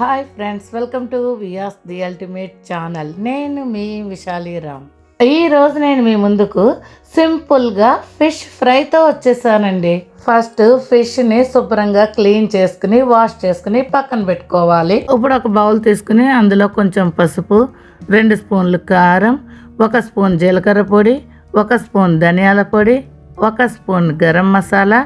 Hi friends, welcome to వియాస్ the ultimate channel. నేను మీ విశాలీరామ్. ఈరోజు నేను మీ ముందుకు సింపుల్గా ఫిష్ ఫ్రైతో వచ్చేసానండి. ఫస్ట్ ఫిష్ని శుభ్రంగా క్లీన్ చేసుకుని వాష్ చేసుకుని పక్కన పెట్టుకోవాలి. ఇప్పుడు ఒక బౌల్ తీసుకుని అందులో కొంచెం పసుపు, 2 స్పూన్లు కారం, 1 స్పూన్ జీలకర్ర పొడి, 1 స్పూన్ ధనియాల పొడి, 1 స్పూన్ గరం మసాలా,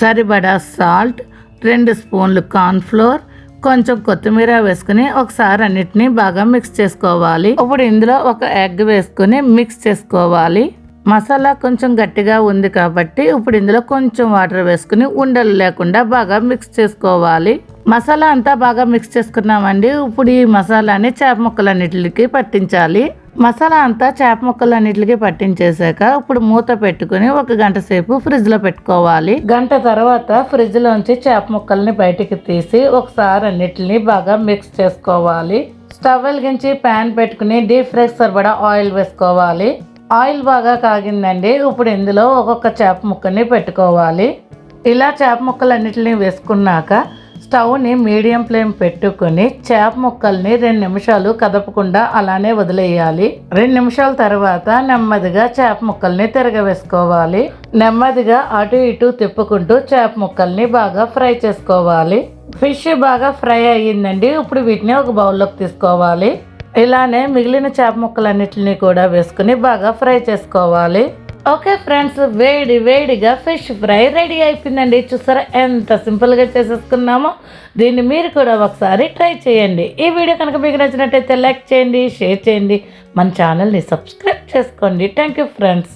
సరిపడా సాల్ట్, 2 స్పూన్లు కార్న్ఫ్లోర్, కొంచెం కొత్తిమీర వేసుకుని ఒకసారి అన్నిటినీ బాగా మిక్స్ చేసుకోవాలి. ఇప్పుడు ఇందులో ఒక ఎగ్ వేసుకుని మిక్స్ చేసుకోవాలి. మసాలా కొంచెం గట్టిగా ఉంది కాబట్టి ఇప్పుడు ఇందులో కొంచెం వాటర్ వేసుకుని ఉండలు లేకుండా బాగా మిక్స్ చేసుకోవాలి. మసాలా అంతా బాగా మిక్స్ చేసుకున్నామండి. ఇప్పుడు ఈ మసాలాని చేప ముక్కలన్నిటికి పట్టించాలి. మసాలా అంతా చేప ముక్కలన్నిటికి పట్టించేసాక ఇప్పుడు మూత పెట్టుకుని 1 గంట సేపు ఫ్రిడ్జ్లో పెట్టుకోవాలి. గంట తర్వాత ఫ్రిడ్జ్లోంచి చేప ముక్కల్ని బయటికి తీసి ఒకసారి అన్నిటిని బాగా మిక్స్ చేసుకోవాలి. స్టవ్ వెలిగించి ప్యాన్ పెట్టుకుని డీప్ ఫ్రై సరిపడా ఆయిల్ వేసుకోవాలి. ఆయిల్ బాగా కాగిందండి. ఇప్పుడు ఇందులో ఒక్కొక్క చేప ముక్కని పెట్టుకోవాలి. ఇలా చేప ముక్కలన్నిటిని వేసుకున్నాక స్టవ్ని మీడియం ఫ్లేమ్ పెట్టుకుని చేప ముక్కల్ని 2 నిమిషాలు కదపకుండా అలానే వదిలేయాలి. 2 నిమిషాల తర్వాత నెమ్మదిగా చేప ముక్కల్ని తిరగవేసుకోవాలి. నెమ్మదిగా అటు ఇటు తిప్పుకుంటూ చేప ముక్కల్ని బాగా ఫ్రై చేసుకోవాలి. ఫిష్ బాగా ఫ్రై అయ్యిందండి. ఇప్పుడు వీటిని ఒక బౌల్లోకి తీసుకోవాలి. ఇలానే మిగిలిన చేప ముక్కలన్నిటిని కూడా వేసుకుని బాగా ఫ్రై చేసుకోవాలి. ఓకే ఫ్రెండ్స్, వేడిగా ఫిష్ ఫ్రై రెడీ అయిపోయిందండి. చూసారా ఎంత సింపుల్గా చేసేసుకున్నామో. దీన్ని మీరు కూడా ఒకసారి ట్రై చేయండి. ఈ వీడియో కనుక మీకు నచ్చినట్టయితే లైక్ చేయండి, షేర్ చేయండి, మన ఛానల్ని సబ్స్క్రైబ్ చేసుకోండి. Thank you friends.